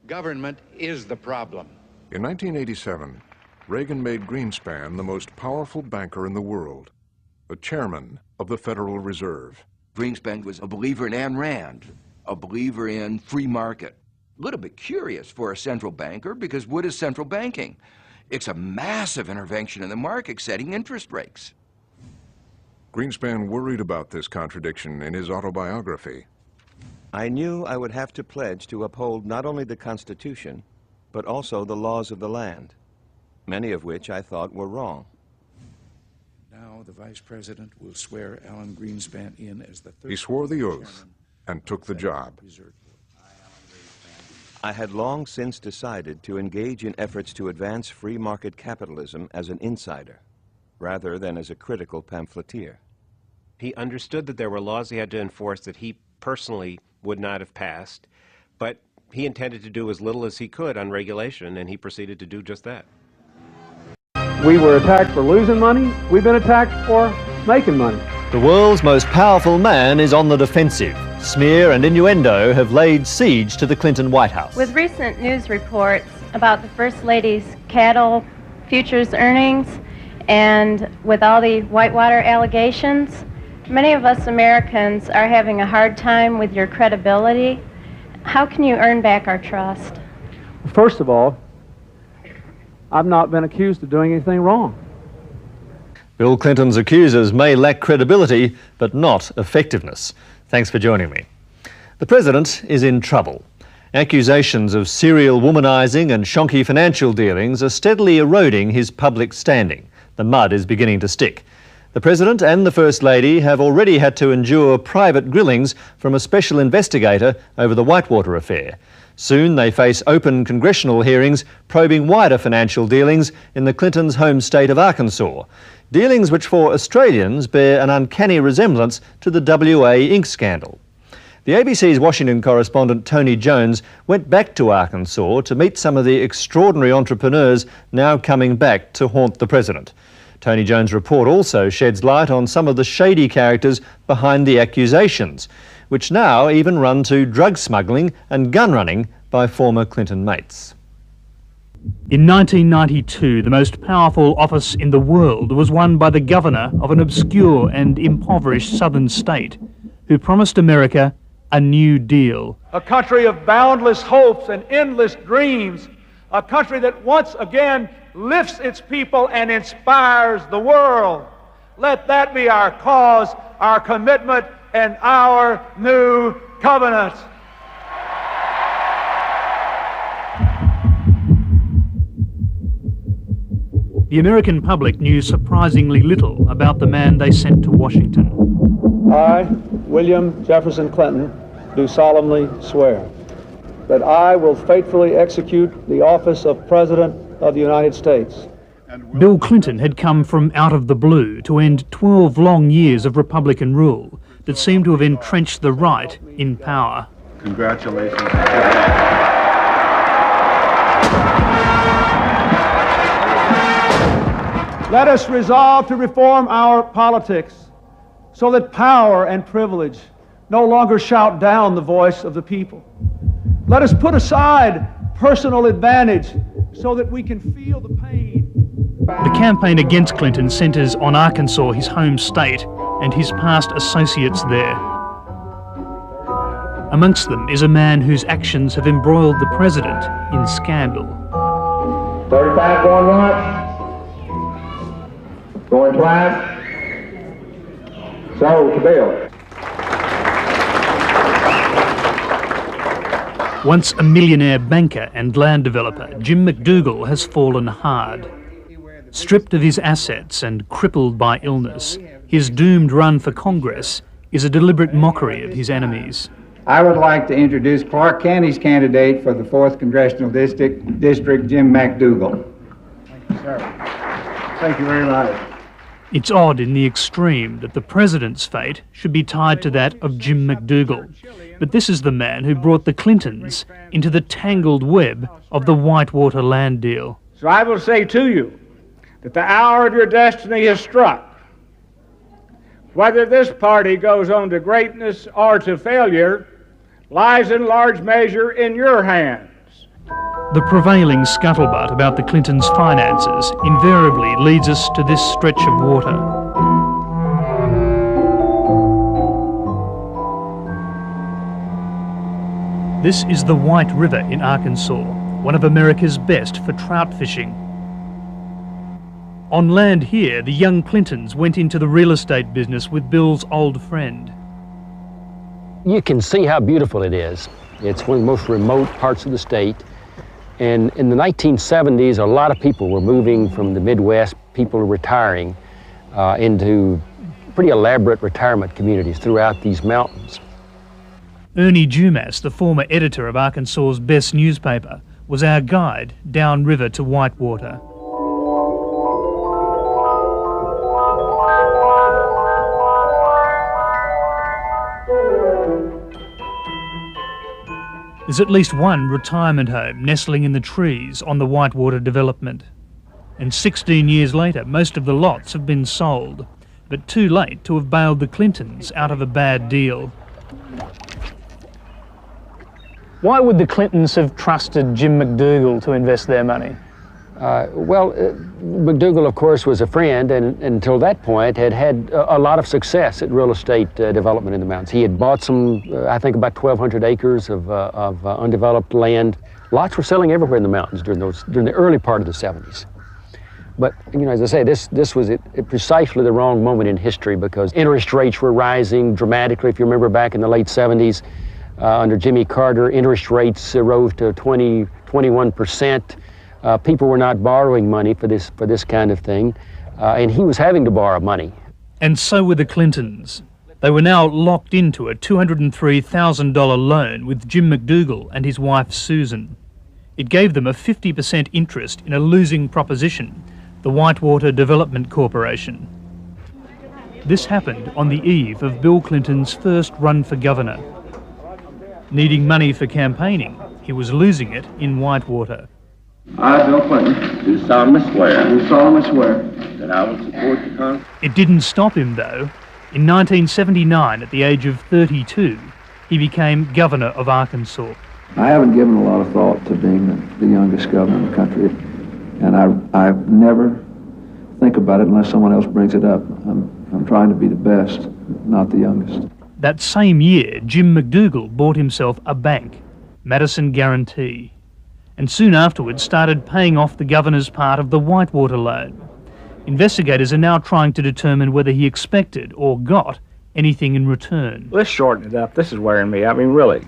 Government is the problem. In 1987, Reagan made Greenspan the most powerful banker in the world, the chairman of the Federal Reserve. Greenspan was a believer in Ayn Rand, a believer in free market. A little bit curious for a central banker, because what is central banking? It's a massive intervention in the market, setting interest rates. Greenspan worried about this contradiction in his autobiography. I knew I would have to pledge to uphold not only the Constitution, but also the laws of the land, many of which I thought were wrong. Now the Vice President will swear Alan Greenspan in as the third. He swore the oath and took the job. I had long since decided to engage in efforts to advance free market capitalism as an insider, rather than as a critical pamphleteer. He understood that there were laws he had to enforce that he personally would not have passed, but he intended to do as little as he could on regulation, and he proceeded to do just that. We were attacked for losing money. We've been attacked for making money. The world's most powerful man is on the defensive. Smear and innuendo have laid siege to the Clinton White House. With recent news reports about the First Lady's cattle futures earnings, and with all the Whitewater allegations, many of us Americans are having a hard time with your credibility. How can you earn back our trust? First of all, I've not been accused of doing anything wrong. Bill Clinton's accusers may lack credibility, but not effectiveness. Thanks for joining me. The president is in trouble. Accusations of serial womanizing and shonky financial dealings are steadily eroding his public standing. The mud is beginning to stick. The President and the First Lady have already had to endure private grillings from a special investigator over the Whitewater affair. Soon they face open congressional hearings probing wider financial dealings in the Clintons' home state of Arkansas. Dealings which for Australians bear an uncanny resemblance to the WA ink scandal. The ABC's Washington correspondent Tony Jones went back to Arkansas to meet some of the extraordinary entrepreneurs now coming back to haunt the President. Tony Jones' report also sheds light on some of the shady characters behind the accusations, which now even run to drug smuggling and gun running by former Clinton mates. In 1992, the most powerful office in the world was won by the governor of an obscure and impoverished southern state, who promised America a New Deal. A country of boundless hopes and endless dreams, a country that once again lifts its people and inspires the world. Let that be our cause, our commitment, and our new covenant. The American public knew surprisingly little about the man they sent to Washington. I, William Jefferson Clinton, do solemnly swear that I will faithfully execute the office of President of the United States. Bill Clinton had come from out of the blue to end 12 long years of Republican rule that seemed to have entrenched the right in power. Congratulations. Let us resolve to reform our politics so that power and privilege no longer shout down the voice of the people. Let us put aside personal advantage so that we can feel the pain. The campaign against Clinton centres on Arkansas, his home state, and his past associates there. Amongst them is a man whose actions have embroiled the president in scandal. 35 going once. Going twice. So to Bill. Once a millionaire banker and land developer, Jim McDougall has fallen hard. Stripped of his assets and crippled by illness, his doomed run for Congress is a deliberate mockery of his enemies. I would like to introduce Clark County's candidate for the 4th Congressional District, Jim McDougall. Thank you, sir. Thank you very much. It's odd in the extreme that the president's fate should be tied to that of Jim McDougall. But this is the man who brought the Clintons into the tangled web of the Whitewater land deal. So I will say to you that the hour of your destiny has struck. Whether this party goes on to greatness or to failure lies in large measure in your hands. The prevailing scuttlebutt about the Clintons' finances invariably leads us to this stretch of water. This is the White River in Arkansas, one of America's best for trout fishing. On land here, the young Clintons went into the real estate business with Bill's old friend. You can see how beautiful it is. It's one of the most remote parts of the state. And in the 1970s, a lot of people were moving from the Midwest, people were retiring into pretty elaborate retirement communities throughout these mountains. Ernie Dumas, the former editor of Arkansas's best newspaper, was our guide downriver to Whitewater. There's at least one retirement home nestling in the trees on the Whitewater development. And 16 years later, most of the lots have been sold, but too late to have bailed the Clintons out of a bad deal. Why would the Clintons have trusted Jim McDougall to invest their money? McDougall, of course, was a friend, and until that point had had a lot of success at real estate development in the mountains. He had bought some, I think about 1,200 acres of undeveloped land. Lots were selling everywhere in the mountains during the early part of the 70s. But, you know, as I say, this was precisely the wrong moment in history because interest rates were rising dramatically. If you remember back in the late 70s, under Jimmy Carter, interest rates rose to 21%. People were not borrowing money for this kind of thing, and he was having to borrow money. And so were the Clintons. They were now locked into a $203,000 loan with Jim McDougall and his wife Susan. It gave them a 50% interest in a losing proposition, the Whitewater Development Corporation. This happened on the eve of Bill Clinton's first run for governor. Needing money for campaigning, he was losing it in Whitewater. I, Bill Clinton, do solemnly swear. Do solemnly swear. That I will support the Congress. It didn't stop him, though. In 1979, at the age of 32, he became governor of Arkansas. I haven't given a lot of thought to being the youngest governor in the country, and I never think about it unless someone else brings it up. I'm trying to be the best, not the youngest. That same year, Jim McDougall bought himself a bank, Madison Guarantee, and soon afterwards started paying off the governor's part of the Whitewater loan. Investigators are now trying to determine whether he expected or got anything in return. Let's shorten it up. This is wearing me. I mean, really.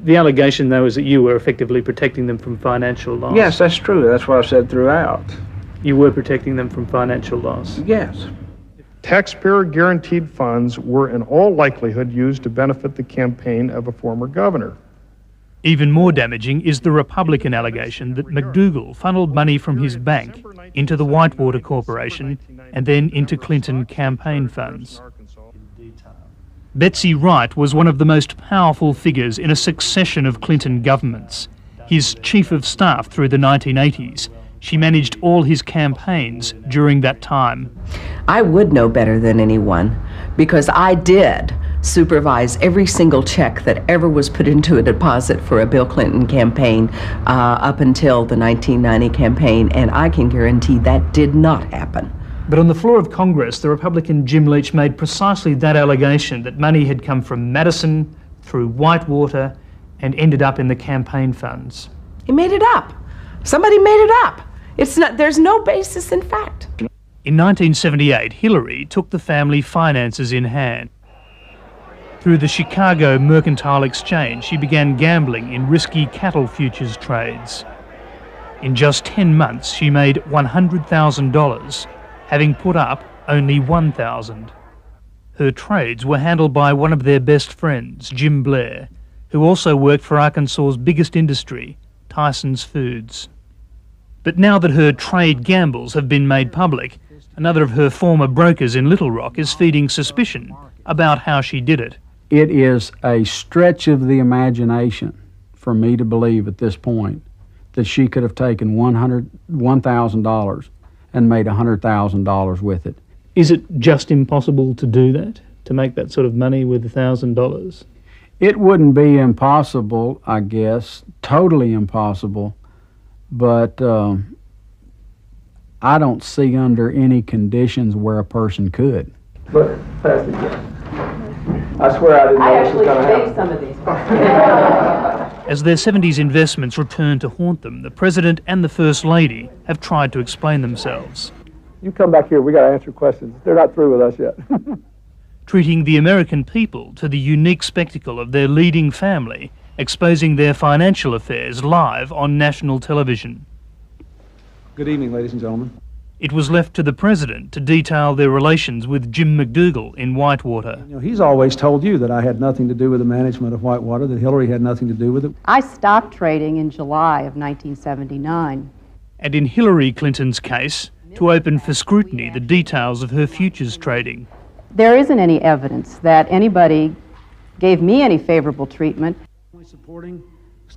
The allegation, though, is that you were effectively protecting them from financial loss. Yes, that's true. That's what I've said throughout. You were protecting them from financial loss? Yes. Taxpayer-guaranteed funds were in all likelihood used to benefit the campaign of a former governor. Even more damaging is the Republican allegation that McDougall funneled money from his bank into the Whitewater Corporation and then into Clinton campaign funds. Betsy Wright was one of the most powerful figures in a succession of Clinton governments. His chief of staff through the 1980s, she managed all his campaigns during that time. I would know better than anyone because I did supervise every single check that ever was put into a deposit for a Bill Clinton campaign up until the 1990 campaign, and I can guarantee that did not happen. But on the floor of Congress, the Republican Jim Leach made precisely that allegation, that money had come from Madison through Whitewater and ended up in the campaign funds. He made it up. Somebody made it up. It's not, there's no basis in fact. In 1978, Hillary took the family finances in hand. Through the Chicago Mercantile Exchange, she began gambling in risky cattle futures trades. In just 10 months, she made $100,000, having put up only $1,000. Her trades were handled by one of their best friends, Jim Blair, who also worked for Arkansas's biggest industry, Tyson's Foods. But now that her trade gambles have been made public, another of her former brokers in Little Rock is feeding suspicion about how she did it. It is a stretch of the imagination for me to believe at this point that she could have taken $1,000 and made $100,000 with it. Is it just impossible to do that, to make that sort of money with $1,000? It wouldn't be impossible, I guess, totally impossible, but I don't see under any conditions where a person could. But, pass it again. I swear I didn't know this was going to happen. some of these. As their 70s investments return to haunt them, the President and the First Lady have tried to explain themselves. You come back here, we got to answer questions. They're not through with us yet. Treating the American people to the unique spectacle of their leading family, exposing their financial affairs live on national television. Good evening, ladies and gentlemen. It was left to the President to detail their relations with Jim McDougall in Whitewater. You know, he's always told you that I had nothing to do with the management of Whitewater, that Hillary had nothing to do with it. I stopped trading in July of 1979. And in Hillary Clinton's case, to open for scrutiny the details of her futures trading. There isn't any evidence that anybody gave me any favorable treatment.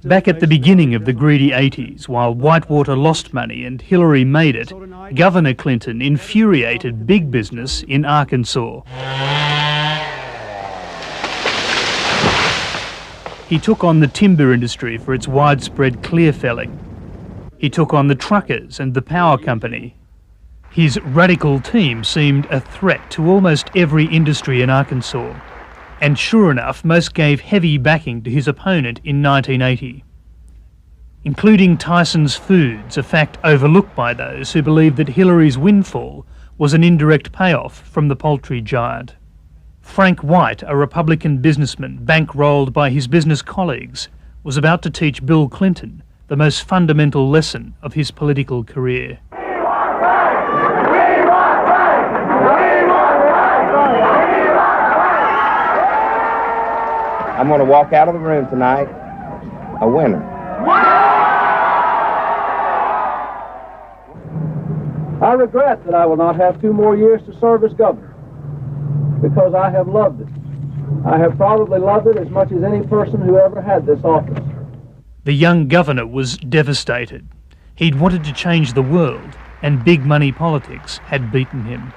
Back at the beginning of the greedy 80s, while Whitewater lost money and Hillary made it, Governor Clinton infuriated big business in Arkansas. He took on the timber industry for its widespread clear felling. He took on the truckers and the power company. His radical team seemed a threat to almost every industry in Arkansas. And sure enough, most gave heavy backing to his opponent in 1980, including Tyson's Foods, a fact overlooked by those who believed that Hillary's windfall was an indirect payoff from the poultry giant. Frank White, a Republican businessman bankrolled by his business colleagues, was about to teach Bill Clinton the most fundamental lesson of his political career. I'm going to walk out of the room tonight a winner. I regret that I will not have 2 more years to serve as governor, because I have loved it. I have probably loved it as much as any person who ever had this office. The young governor was devastated. He'd wanted to change the world, and big money politics had beaten him.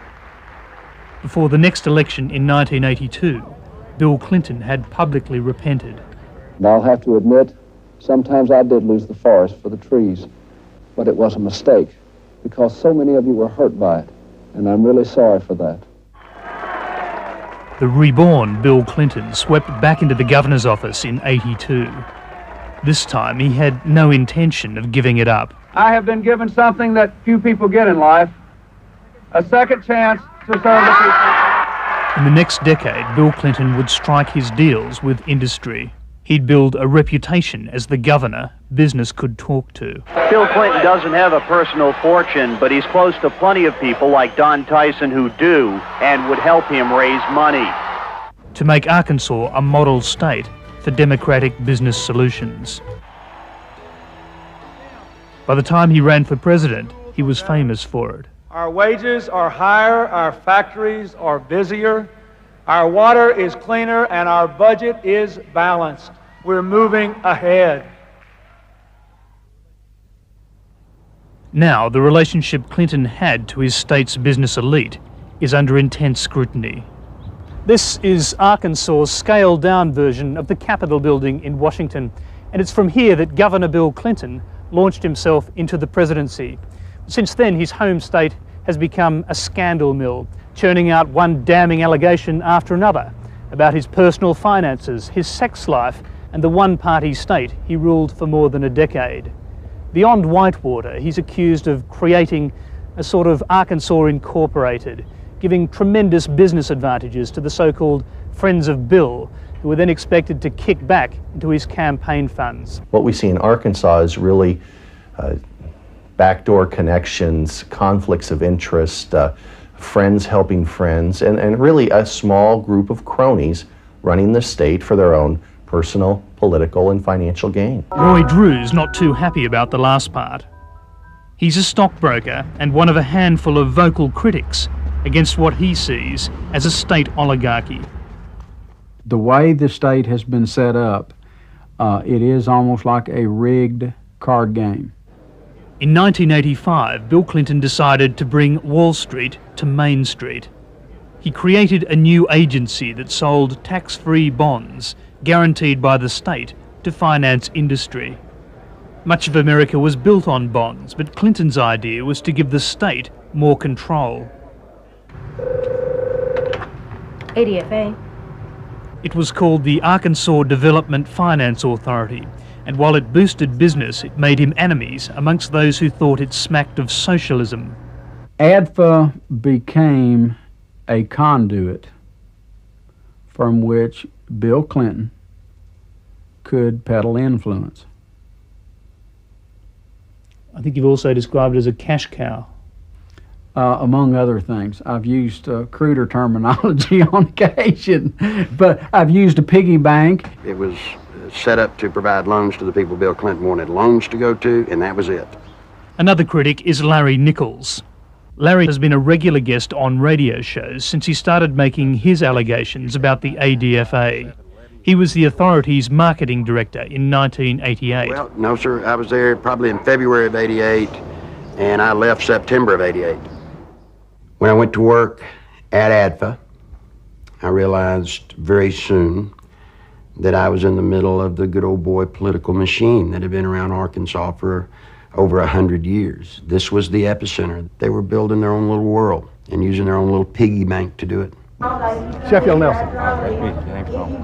Before the next election in 1982, Bill Clinton had publicly repented. And I'll have to admit, sometimes I did lose the forest for the trees, but it was a mistake, because so many of you were hurt by it, and I'm really sorry for that. The reborn Bill Clinton swept back into the governor's office in '82. This time he had no intention of giving it up. I have been given something that few people get in life, a second chance to serve the people. In the next decade, Bill Clinton would strike his deals with industry. He'd build a reputation as the governor business could talk to. Bill Clinton doesn't have a personal fortune, but he's close to plenty of people like Don Tyson who do and would help him raise money. To make Arkansas a model state for democratic business solutions. By the time he ran for president, he was famous for it. Our wages are higher, our factories are busier, our water is cleaner, and our budget is balanced. We're moving ahead. Now, the relationship Clinton had to his state's business elite is under intense scrutiny. This is Arkansas's scaled-down version of the Capitol building in Washington, and it's from here that Governor Bill Clinton launched himself into the presidency. Since then, his home state has become a scandal mill, churning out one damning allegation after another about his personal finances, his sex life, and the one-party state he ruled for more than a decade. Beyond Whitewater, he's accused of creating a sort of Arkansas Incorporated, giving tremendous business advantages to the so-called Friends of Bill, who were then expected to kick back into his campaign funds. What we see in Arkansas is really backdoor connections, conflicts of interest, friends helping friends, and really a small group of cronies running the state for their own personal, political, and financial gain. Roy Drew's not too happy about the last part. He's a stockbroker and one of a handful of vocal critics against what he sees as a state oligarchy. The way the state has been set up, it is almost like a rigged card game. In 1985, Bill Clinton decided to bring Wall Street to Main Street. He created a new agency that sold tax-free bonds guaranteed by the state to finance industry. Much of America was built on bonds, but Clinton's idea was to give the state more control. ADFA. It was called the Arkansas Development Finance Authority, and while it boosted business, it made him enemies amongst those who thought it smacked of socialism. ADFA became a conduit from which Bill Clinton could peddle influence. I think you've also described it as a cash cow. Among other things. I've used cruder terminology on occasion, but I've used a piggy bank. It was set up to provide loans to the people Bill Clinton wanted loans to go to, and that was it. Another critic is Larry Nichols. Larry has been a regular guest on radio shows since he started making his allegations about the ADFA. He was the authority's marketing director in 1988. Well, no, sir. I was there probably in February of '88, and I left September of '88. When I went to work at ADFA, I realized very soon that I was in the middle of the good old boy political machine that had been around Arkansas for over 100 years. This was the epicenter. They were building their own little world and using their own little piggy bank to do it. Sheffield Nelson.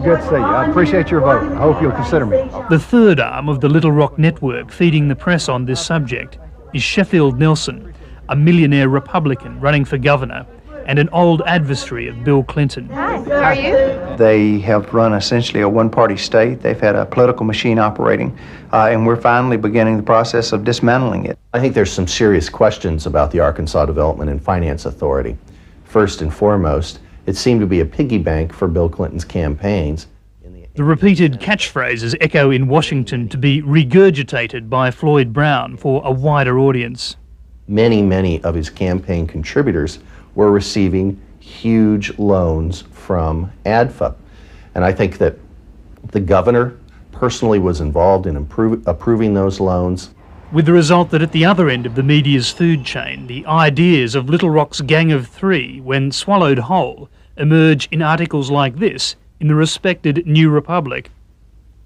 Good to see you. I appreciate your vote. I hope you'll consider me. The third arm of the Little Rock network feeding the press on this subject is Sheffield Nelson, a millionaire Republican running for governor and an old adversary of Bill Clinton. Hi, how are you? They have run essentially a one-party state. They've had a political machine operating, and we're finally beginning the process of dismantling it. I think there's some serious questions about the Arkansas Development and Finance Authority. First and foremost, it seemed to be a piggy bank for Bill Clinton's campaigns. The repeated catchphrases echo in Washington to be regurgitated by Floyd Brown for a wider audience. Many of his campaign contributors were receiving huge loans from ADFA. And I think that the governor personally was involved in approving those loans. With the result that at the other end of the media's food chain, the ideas of Little Rock's Gang of Three, when swallowed whole, emerge in articles like this in the respected New Republic.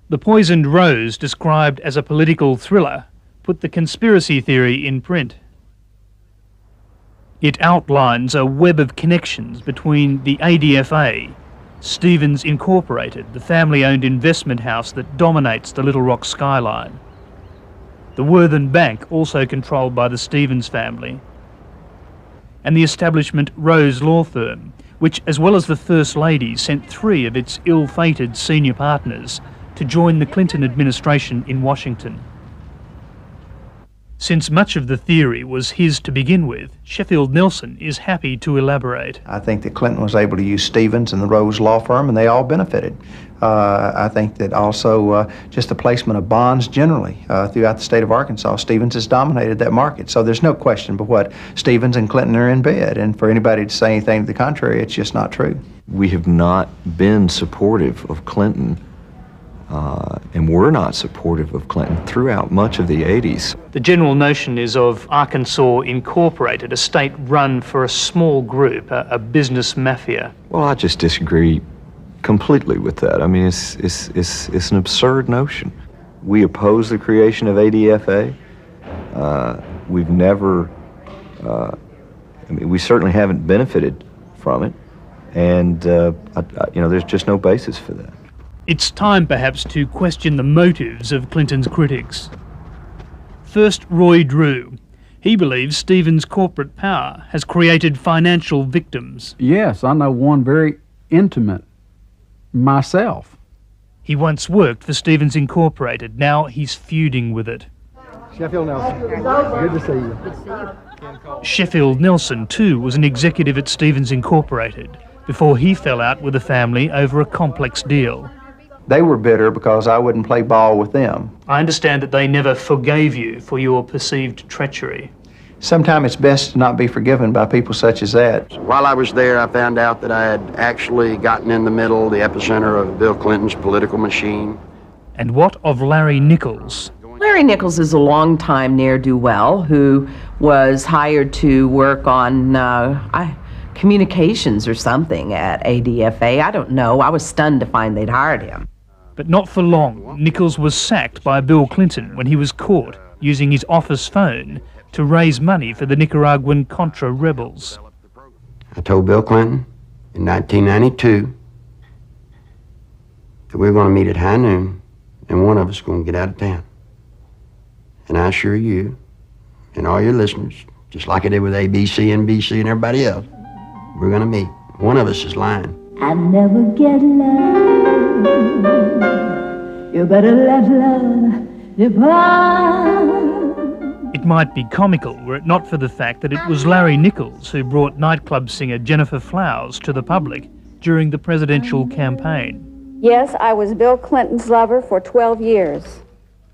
The Poisoned Rose, described as a political thriller, put the conspiracy theory in print. It outlines a web of connections between the ADFA, Stevens Incorporated, the family-owned investment house that dominates the Little Rock skyline, the Worthen Bank, also controlled by the Stevens family, and the establishment Rose Law Firm, which, as well as the First Lady, sent 3 of its ill-fated senior partners to join the Clinton administration in Washington. Since much of the theory was his to begin with, Sheffield Nelson is happy to elaborate. I think that Clinton was able to use Stevens and the Rose Law Firm, and they all benefited. I think that also just the placement of bonds generally throughout the state of Arkansas, Stevens has dominated that market. So there's no question but what Stevens and Clinton are in bed. And for anybody to say anything to the contrary, it's just not true. We have not been supportive of Clinton, and we're not supportive of Clinton throughout much of the 80s. The general notion is of Arkansas Incorporated, a state run for a small group, a business mafia. Well, I just disagree completely with that. I mean, it's an absurd notion. We oppose the creation of ADFA. We've never, I mean, we certainly haven't benefited from it, and you know, there's just no basis for that. It's time, perhaps, to question the motives of Clinton's critics. First, Roy Drew. He believes Stevens' corporate power has created financial victims. Yes, I know one very intimate myself. He once worked for Stevens Incorporated. Now he's feuding with it. Sheffield Nelson. Good to see you. Good to see you. Sheffield Nelson, too, was an executive at Stevens Incorporated before he fell out with the family over a complex deal. They were bitter because I wouldn't play ball with them. I understand that they never forgave you for your perceived treachery. Sometimes it's best to not be forgiven by people such as that. While I was there, I found out that I had actually gotten in the middle, the epicenter of Bill Clinton's political machine. And what of Larry Nichols? Larry Nichols is a longtime ne'er-do-well who was hired to work on communications or something at ADFA. I don't know. I was stunned to find they'd hired him. But not for long. Nichols was sacked by Bill Clinton when he was caught using his office phone to raise money for the Nicaraguan Contra rebels. I told Bill Clinton in 1992 that we were going to meet at high noon and one of us is going to get out of town. And I assure you and all your listeners, just like I did with ABC, NBC, and everybody else, we're going to meet. One of us is lying. I never get love. You better let love depart. It might be comical were it not for the fact that it was Larry Nichols who brought nightclub singer Jennifer Flowers to the public during the presidential campaign. Yes, I was Bill Clinton's lover for 12 years.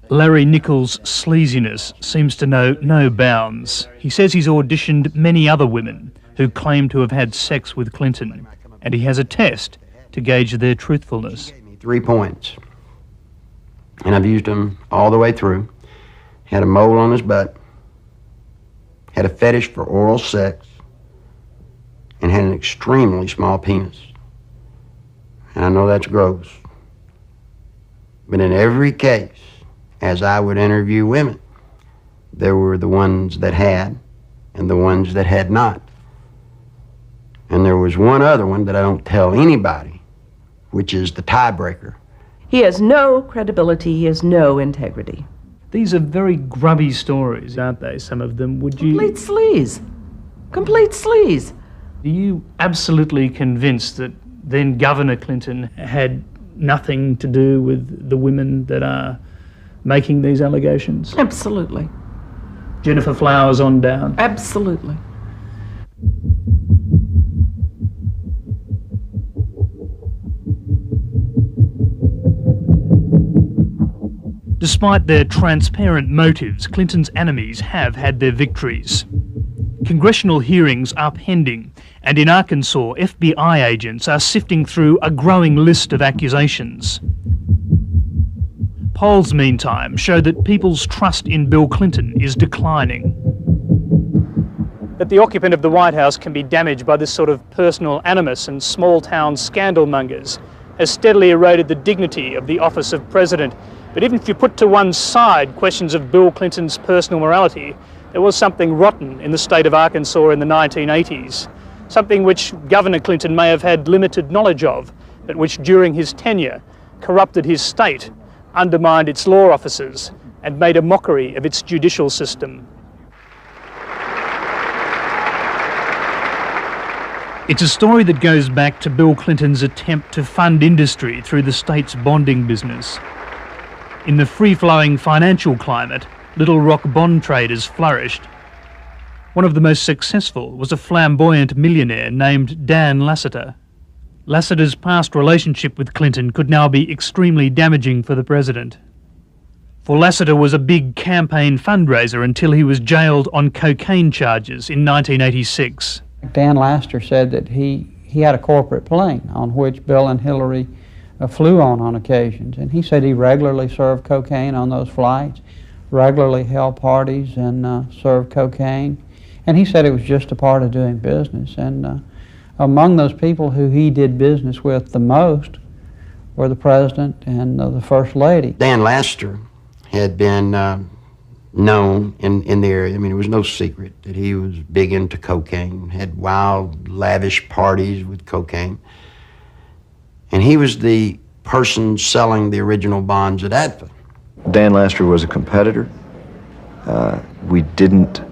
Larry Nichols' sleaziness seems to know no bounds. He says he's auditioned many other women who claim to have had sex with Clinton, and he has a test to gauge their truthfulness. 3 points, and I've used them all the way through. Had a mole on his butt, had a fetish for oral sex, and had an extremely small penis. And I know that's gross, but in every case, as I would interview women, there were the ones that had and the ones that had not. And there was one other one that I don't tell anybody, which is the tiebreaker. He has no credibility, he has no integrity. These are very grubby stories, aren't they, some of them? Would you... Complete sleaze. Complete sleaze. Are you absolutely convinced that then Governor Clinton had nothing to do with the women that are making these allegations? Absolutely. Jennifer Flowers on down? Absolutely. Despite their transparent motives, Clinton's enemies have had their victories. Congressional hearings are pending, and in Arkansas, FBI agents are sifting through a growing list of accusations. Polls, meantime, show that people's trust in Bill Clinton is declining. That the occupant of the White House can be damaged by this sort of personal animus and small-town scandal-mongers has steadily eroded the dignity of the office of president. But even if you put to one side questions of Bill Clinton's personal morality, there was something rotten in the state of Arkansas in the 1980s, something which Governor Clinton may have had limited knowledge of, but which during his tenure corrupted his state, undermined its law officers, and made a mockery of its judicial system. It's a story that goes back to Bill Clinton's attempt to fund industry through the state's bonding business. In the free-flowing financial climate, Little Rock bond traders flourished. One of the most successful was a flamboyant millionaire named Dan Lassiter. Lassiter's past relationship with Clinton could now be extremely damaging for the president. For Lassiter was a big campaign fundraiser until he was jailed on cocaine charges in 1986. Dan Lassiter said that he had a corporate plane on which Bill and Hillary flew on occasions, and he said he regularly served cocaine on those flights, regularly held parties and served cocaine, and he said it was just a part of doing business. And among those people who he did business with the most were the president and the first lady. Dan Lassiter had been known in the area. I mean, it was no secret that he was big into cocaine, had wild, lavish parties with cocaine. And he was the person selling the original bonds at ADFA. Dan Lassiter was a competitor. We didn't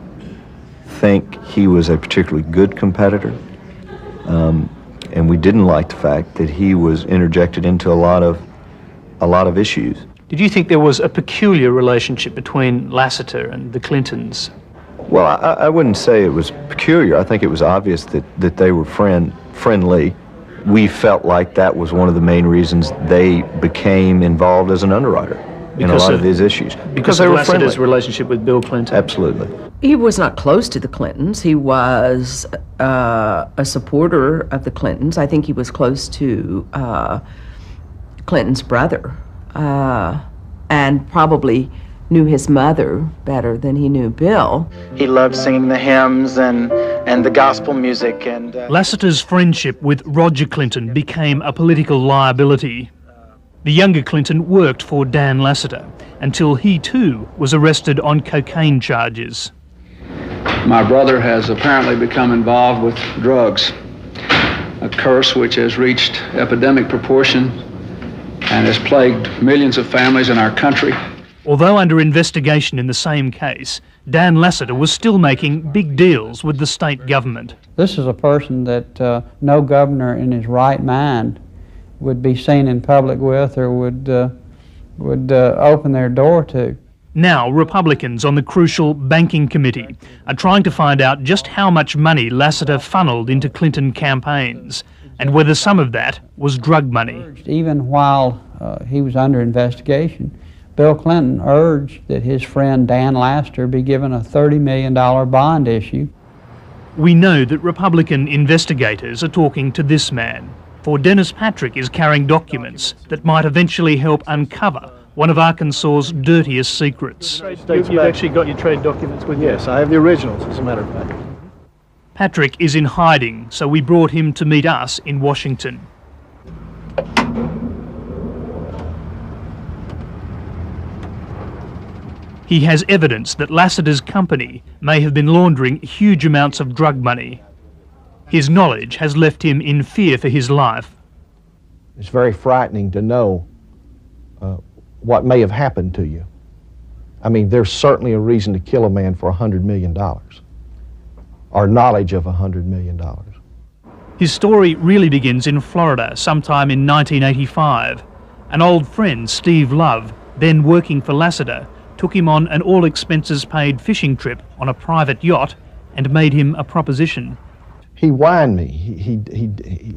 think he was a particularly good competitor. And we didn't like the fact that he was interjected into a lot of issues. Did you think there was a peculiar relationship between Lassiter and the Clintons? Well, I wouldn't say it was peculiar. I think it was obvious that they were friendly. We felt like that was one of the main reasons they became involved as an underwriter in a lot of these issues. Because they of were Lassiter's friendly. relationship with Bill Clinton? Absolutely. He was not close to the Clintons. He was a supporter of the Clintons. I think he was close to Clinton's brother, and probably knew his mother better than he knew Bill. He loved singing the hymns and the gospel music. And Lassiter's friendship with Roger Clinton became a political liability. The younger Clinton worked for Dan Lassiter until he too was arrested on cocaine charges. My brother has apparently become involved with drugs, a curse which has reached epidemic proportion and has plagued millions of families in our country. Although under investigation in the same case, Dan Lassiter was still making big deals with the state government. This is a person that no governor in his right mind would be seen in public with or would open their door to. Now, Republicans on the crucial Banking Committee are trying to find out just how much money Lassiter funneled into Clinton campaigns and whether some of that was drug money. Even while he was under investigation, Bill Clinton urged that his friend Dan Lassiter be given a $30 million bond issue. We know that Republican investigators are talking to this man, for Dennis Patrick is carrying documents that might eventually help uncover one of Arkansas's dirtiest secrets. You've actually got your trade documents with you? Yes, I have the originals, as a matter of fact. Patrick is in hiding, so we brought him to meet us in Washington. He has evidence that Lassiter's company may have been laundering huge amounts of drug money. His knowledge has left him in fear for his life. It's very frightening to know what may have happened to you. I mean, there's certainly a reason to kill a man for $100 million, or knowledge of $100 million. His story really begins in Florida sometime in 1985. An old friend, Steve Love, then working for Lassiter, took him on an all-expenses-paid fishing trip on a private yacht and made him a proposition. He whined me. He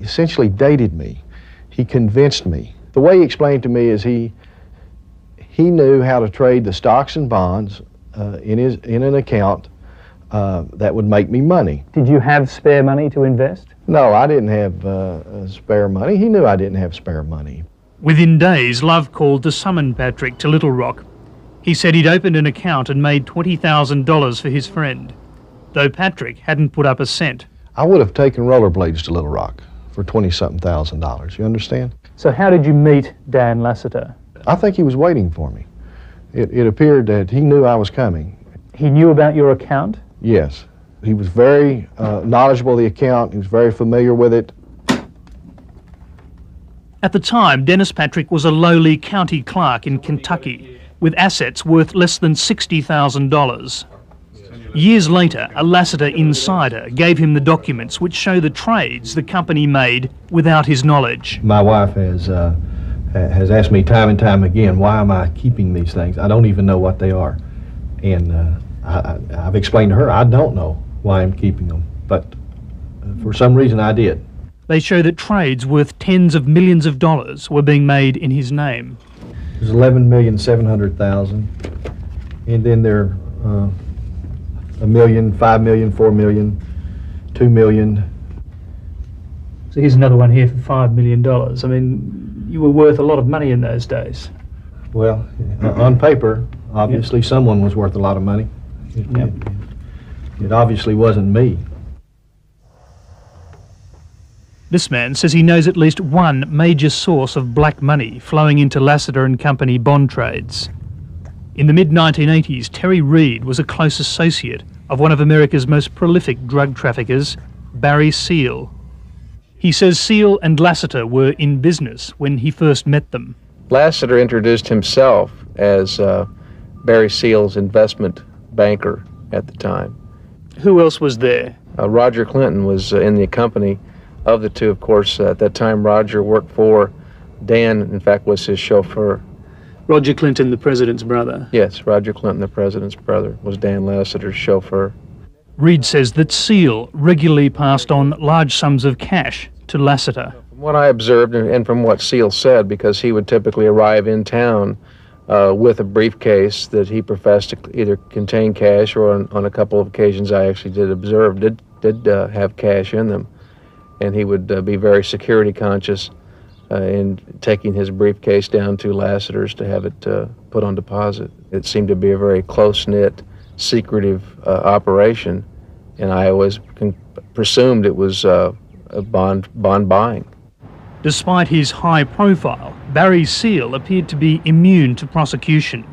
essentially dated me. He convinced me. The way he explained to me is he knew how to trade the stocks and bonds in an account that would make me money. Did you have spare money to invest? No, I didn't have spare money. He knew I didn't have spare money. Within days, Love called to summon Patrick to Little Rock. He said he'd opened an account and made $20,000 for his friend, though Patrick hadn't put up a cent. I would have taken rollerblades to Little Rock for $20-something thousand. You understand? So how did you meet Dan Lassiter? I think he was waiting for me. It appeared that he knew I was coming. He knew about your account? Yes. He was very knowledgeable of the account. He was very familiar with it. At the time, Dennis Patrick was a lowly county clerk in Kentucky with assets worth less than $60,000. Years later, a Lassiter insider gave him the documents which show the trades the company made without his knowledge. My wife has asked me time and time again, why am I keeping these things? I don't even know what they are. And I've explained to her, I don't know why I'm keeping them, but for some reason I did. They show that trades worth tens of millions of dollars were being made in his name. There's $11,700,000, and then there are $1 million, $5 million, $4 million, $2 million. So here's another one here for $5 million. I mean, you were worth a lot of money in those days. Well, on paper, obviously someone was worth a lot of money. It obviously wasn't me. This man says he knows at least one major source of black money flowing into Lassiter and Company bond trades. In the mid-1980s, Terry Reid was a close associate of one of America's most prolific drug traffickers, Barry Seal. He says Seal and Lassiter were in business when he first met them. Lassiter introduced himself as Barry Seal's investment banker at the time. Who else was there? Roger Clinton was in the company of the two. Of course, at that time, Roger worked for Dan, in fact, was his chauffeur. Roger Clinton, the president's brother? Yes, Roger Clinton, the president's brother, was Dan Lassiter's chauffeur. Reid says that Seal regularly passed on large sums of cash to Lassiter. From what I observed, and from what Seal said, because he would typically arrive in town with a briefcase that he professed to either contain cash, or on a couple of occasions I actually did observe did have cash in them. And he would be very security conscious in taking his briefcase down to Lassiter's to have it put on deposit. It seemed to be a very close-knit, secretive operation, and I always presumed it was a bond buying. Despite his high profile, Barry Seal appeared to be immune to prosecution.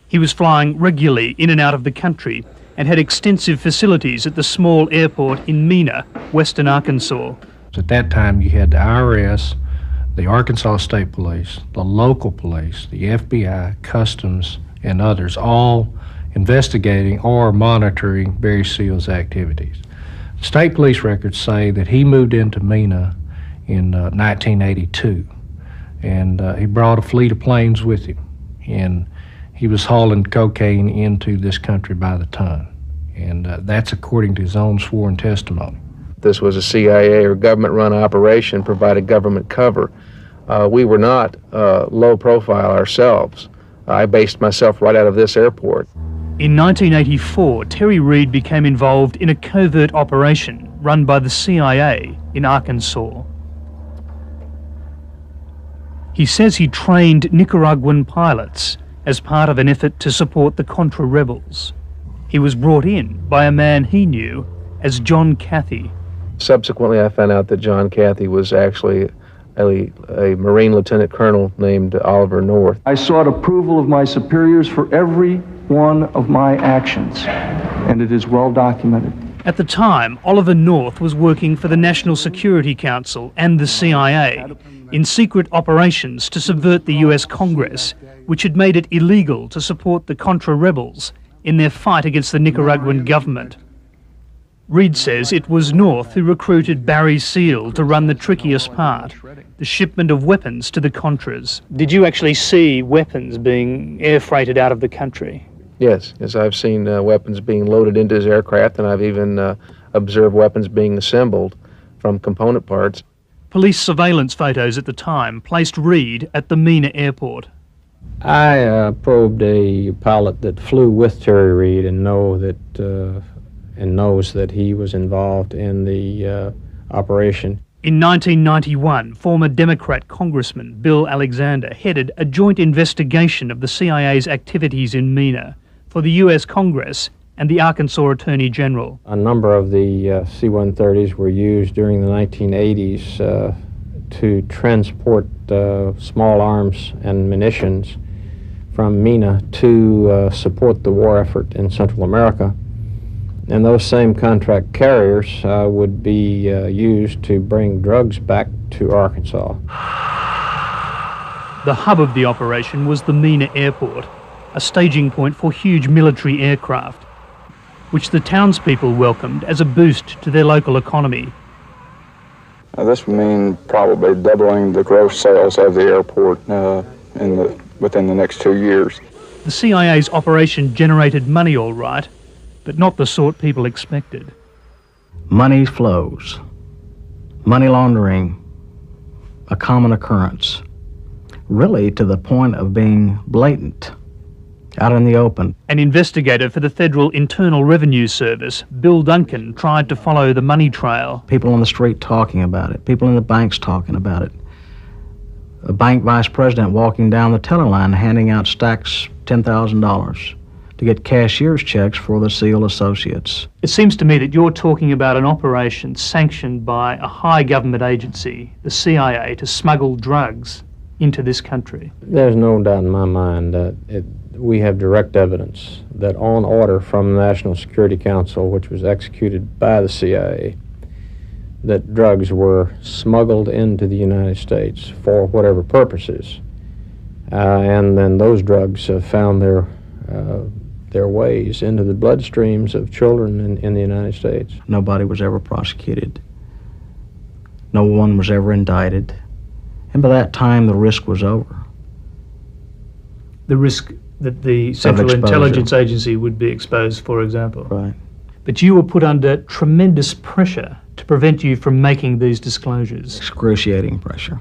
He was flying regularly in and out of the country and had extensive facilities at the small airport in Mena, western Arkansas. At that time, you had the IRS, the Arkansas State Police, the local police, the FBI, Customs, and others, all investigating or monitoring Barry Seal's activities. State police records say that he moved into Mena in 1982, and he brought a fleet of planes with him, and he was hauling cocaine into this country by the ton, and that's according to his own sworn testimony. This was a CIA or government-run operation, provided government cover. We were not low profile ourselves. I based myself right out of this airport. In 1984, Terry Reid became involved in a covert operation run by the CIA in Arkansas. He says he trained Nicaraguan pilots as part of an effort to support the Contra rebels. He was brought in by a man he knew as John Cathy. Subsequently, I found out that John Cathy was actually a Marine Lieutenant Colonel named Oliver North. I sought approval of my superiors for every one of my actions, and it is well documented. At the time, Oliver North was working for the National Security Council and the CIA in secret operations to subvert the US Congress, which had made it illegal to support the Contra rebels in their fight against the Nicaraguan government. Reid says it was North who recruited Barry Seal to run the trickiest part, the shipment of weapons to the Contras. Did you actually see weapons being air freighted out of the country? Yes, I've seen weapons being loaded into his aircraft, and I've even observed weapons being assembled from component parts. Police surveillance photos at the time placed Reid at the Mena airport. I probed a pilot that flew with Terry Reid and knows that he was involved in the operation. In 1991, former Democrat Congressman Bill Alexander headed a joint investigation of the CIA's activities in Mena for the US Congress and the Arkansas Attorney General. A number of the C-130s were used during the 1980s to transport small arms and munitions from Mena to support the war effort in Central America. And those same contract carriers would be used to bring drugs back to Arkansas. The hub of the operation was the Mena airport, a staging point for huge military aircraft, which the townspeople welcomed as a boost to their local economy. This would mean probably doubling the gross sales of the airport within the next 2 years. The CIA's operation generated money all right, but not the sort people expected. Money flows. Money laundering, a common occurrence, really to the point of being blatant, out in the open. An investigator for the Federal Internal Revenue Service, Bill Duncan, tried to follow the money trail. People on the street talking about it, people in the banks talking about it. A bank vice president walking down the teller line handing out stacks, $10,000 to get cashier's checks for the Seal associates. It seems to me that you're talking about an operation sanctioned by a high government agency, the CIA, to smuggle drugs into this country. There's no doubt in my mind that we have direct evidence that on order from the National Security Council, which was executed by the CIA, that drugs were smuggled into the United States for whatever purposes. And then those drugs found their ways into the bloodstreams of children in the United States. Nobody was ever prosecuted. No one was ever indicted. And by that time, the risk was over. The risk that the Central Intelligence Agency would be exposed, for example. Right. But you were put under tremendous pressure to prevent you from making these disclosures. Excruciating pressure.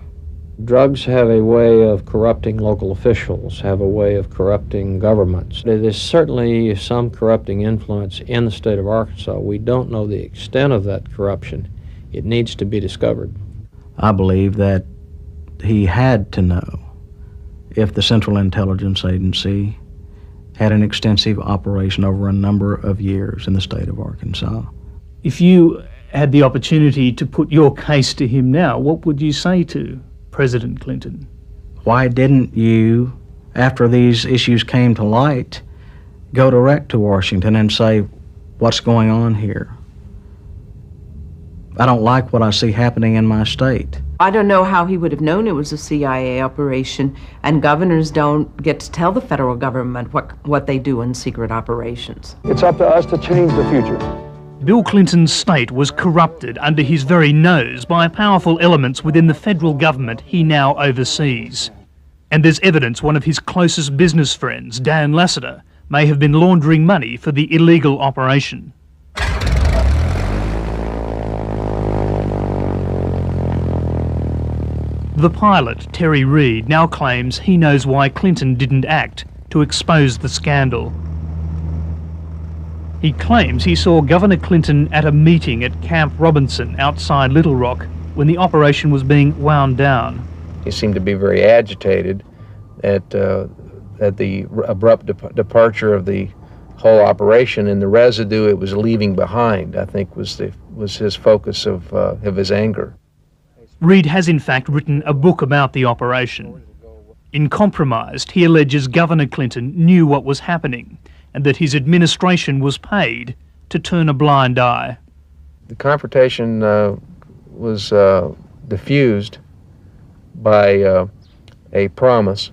Drugs have a way of corrupting local officials, have a way of corrupting governments. There's certainly some corrupting influence in the state of Arkansas. We don't know the extent of that corruption. It needs to be discovered. I believe that he had to know if the Central Intelligence Agency had an extensive operation over a number of years in the state of Arkansas. If you had the opportunity to put your case to him now, what would you say to President Clinton. Why didn't you, after these issues came to light, go direct to Washington and say, what's going on here? I don't like what I see happening in my state. I don't know how he would have known it was a CIA operation, and governors don't get to tell the federal government what they do in secret operations. It's up to us to change the future. Bill Clinton's state was corrupted under his very nose by powerful elements within the federal government he now oversees. And there's evidence one of his closest business friends, Dan Lassiter, may have been laundering money for the illegal operation. The pilot, Terry Reid, now claims he knows why Clinton didn't act to expose the scandal. He claims he saw Governor Clinton at a meeting at Camp Robinson outside Little Rock when the operation was being wound down. He seemed to be very agitated at the abrupt departure of the whole operation, and the residue it was leaving behind, I think, was his focus of his anger. Reid has in fact written a book about the operation. In Compromised, he alleges Governor Clinton knew what was happening and that his administration was paid to turn a blind eye. The confrontation was diffused by a promise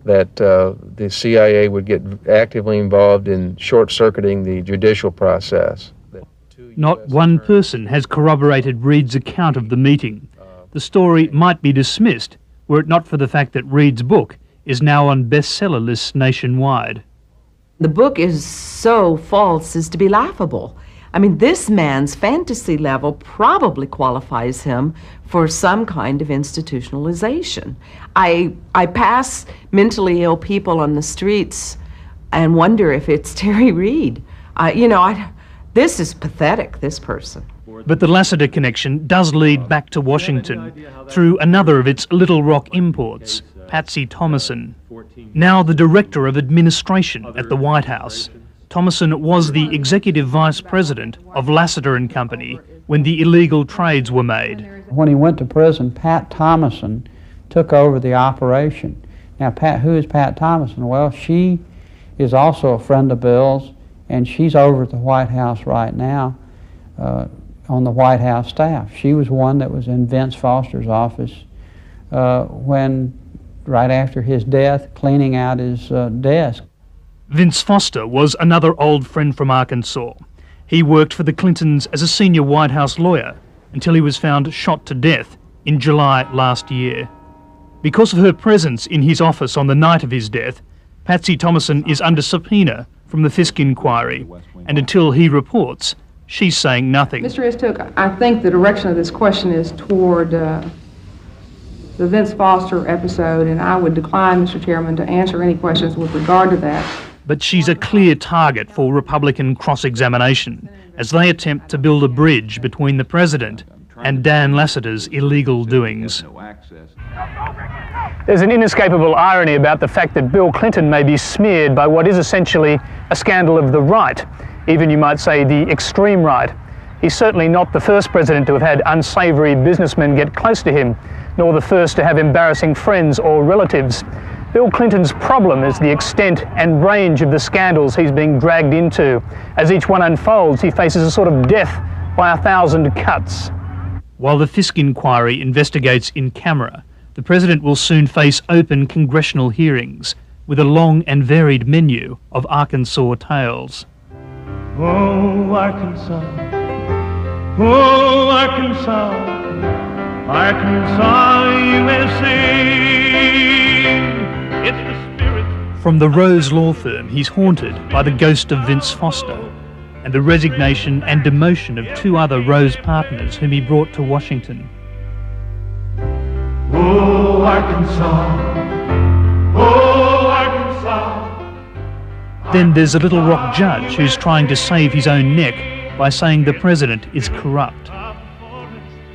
that the CIA would get actively involved in short-circuiting the judicial process. Not one person has corroborated Reid's account of the meeting. The story might be dismissed were it not for the fact that Reid's book is now on bestseller lists nationwide. The book is so false as to be laughable. I mean, this man's fantasy level probably qualifies him for some kind of institutionalization. I pass mentally ill people on the streets and wonder if it's Terry Reid. This is pathetic, this person. But the Lassiter connection does lead back to Washington through another of its Little Rock imports, Patsy Thomason. Now the Director of Administration at the White House, Thomason was the Executive Vice President of Lassiter and Company when the illegal trades were made. When he went to prison, Pat Thomason took over the operation. Now, who is Pat Thomason? Well, she is also a friend of Bill's, and she's over at the White House right now on the White House staff. She was one that was in Vince Foster's office right after his death, cleaning out his desk. Vince Foster was another old friend from Arkansas. He worked for the Clintons as a senior White House lawyer until he was found shot to death in July last year. Because of her presence in his office on the night of his death, Patsy Thomason is under subpoena from the Fisk inquiry, and until he reports, she's saying nothing. Mr. Istook, I think the direction of this question is toward the Vince Foster episode, and I would decline, Mr. Chairman, to answer any questions with regard to that. But she's a clear target for Republican cross-examination as they attempt to build a bridge between the president and Dan Lassiter's illegal doings. There's an inescapable irony about the fact that Bill Clinton may be smeared by what is essentially a scandal of the right, even you might say the extreme right. He's certainly not the first president to have had unsavory businessmen get close to him, nor the first to have embarrassing friends or relatives. Bill Clinton's problem is the extent and range of the scandals he's being dragged into. As each one unfolds, he faces a sort of death by 1,000 cuts. While the Fisk inquiry investigates in camera, the president will soon face open congressional hearings with a long and varied menu of Arkansas tales. Oh, Arkansas, oh, Arkansas, Arkansas, USA. It's the spirit. From the Rose law firm, he's haunted by the ghost of Vince Foster and the resignation and demotion of two other Rose partners whom he brought to Washington. Oh, Arkansas, oh, Arkansas. Then there's a Little Rock judge who's trying to save his own neck by saying the president is corrupt.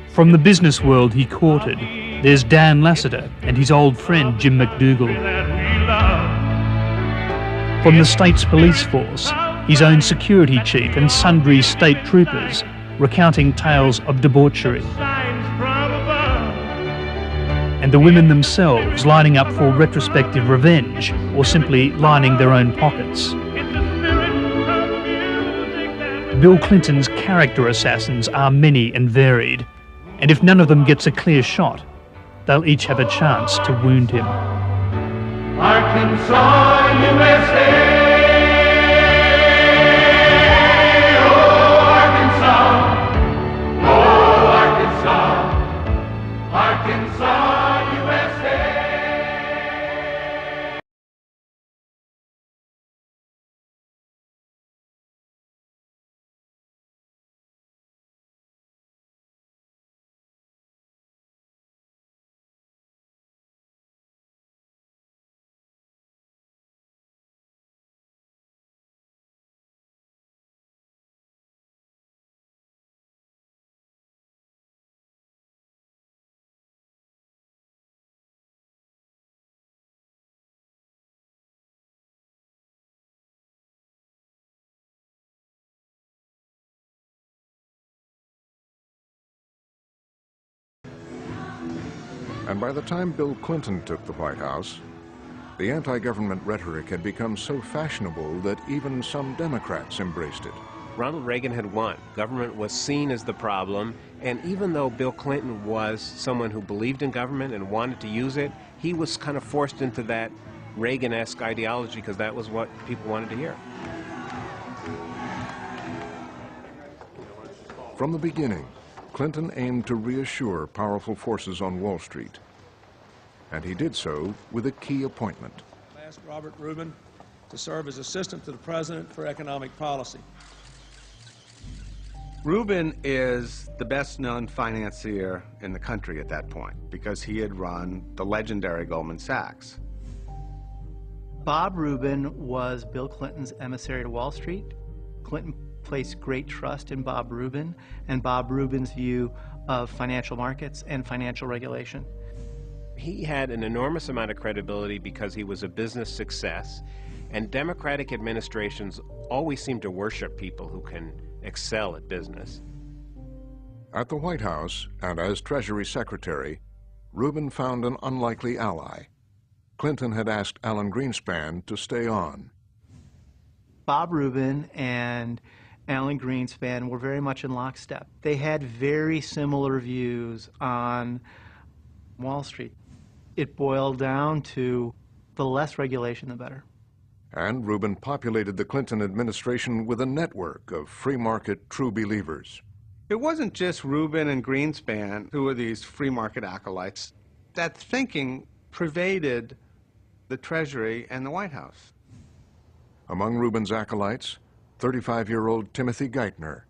From the business world he courted, there's Dan Lassiter and his old friend Jim McDougall. From the state's police force, his own security chief and sundry state troopers recounting tales of debauchery. and the women themselves lining up for retrospective revenge or simply lining their own pockets. Bill Clinton's character assassins are many and varied, and if none of them gets a clear shot, they'll each have a chance to wound him. Arkansas, USA. And by the time Bill Clinton took the White House, the anti-government rhetoric had become so fashionable that even some Democrats embraced it. Ronald Reagan had won. Government was seen as the problem, and even though Bill Clinton was someone who believed in government and wanted to use it, he was kind of forced into that Reagan-esque ideology because that was what people wanted to hear. From the beginning, Clinton aimed to reassure powerful forces on Wall Street. And he did so with a key appointment. I asked Robert Rubin to serve as assistant to the president for economic policy. Rubin is the best-known financier in the country at that point because he had run the legendary Goldman Sachs. Bob Rubin was Bill Clinton's emissary to Wall Street. Clinton placed great trust in Bob Rubin and Bob Rubin's view of financial markets and financial regulation. He had an enormous amount of credibility because he was a business success, and Democratic administrations always seem to worship people who can excel at business. At the White House, and as Treasury Secretary, Rubin found an unlikely ally. Clinton had asked Alan Greenspan to stay on. Bob Rubin and Alan Greenspan were very much in lockstep. They had very similar views on Wall Street. It boiled down to the less regulation, the better. And Rubin populated the Clinton administration with a network of free market true believers. It wasn't just Rubin and Greenspan who were these free market acolytes. That thinking pervaded the Treasury and the White House. Among Rubin's acolytes, 35-year-old Timothy Geithner,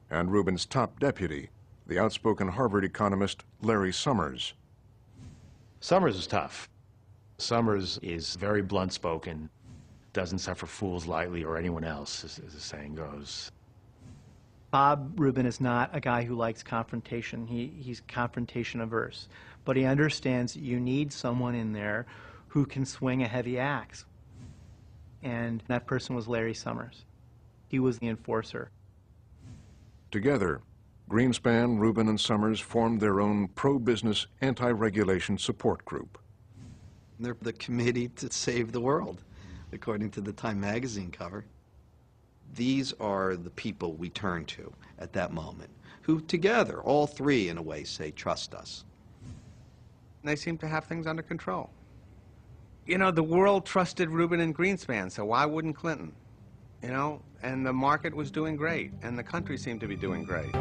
and Rubin's top deputy, the outspoken Harvard economist Larry Summers. Summers is tough. Summers is very blunt-spoken, doesn't suffer fools lightly or anyone else, as the saying goes. Bob Rubin is not a guy who likes confrontation. He's confrontation averse. But he understands that you need someone in there who can swing a heavy axe. And that person was Larry Summers. He was the enforcer. Together, Greenspan, Rubin, and Summers formed their own pro-business, anti-regulation support group. They're the committee to save the world, according to the Time magazine cover. These are the people we turn to at that moment, who together, all three in a way, say, trust us. They seem to have things under control. You know, the world trusted Rubin and Greenspan, so why wouldn't Clinton? You know, and the market was doing great, and the country seemed to be doing great.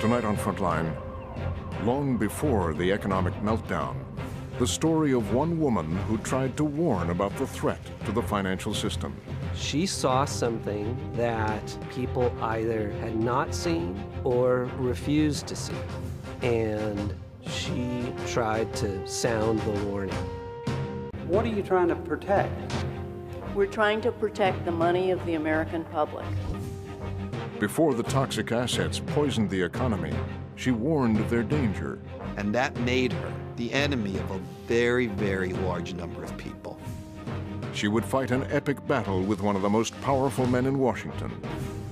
Tonight on Frontline, long before the economic meltdown, the story of one woman who tried to warn about the threat to the financial system. She saw something that people either had not seen or refused to see, and she tried to sound the warning. What are you trying to protect? We're trying to protect the money of the American public. Before the toxic assets poisoned the economy, she warned of their danger. And that made her the enemy of a very, very large number of people. She would fight an epic battle with one of the most powerful men in Washington.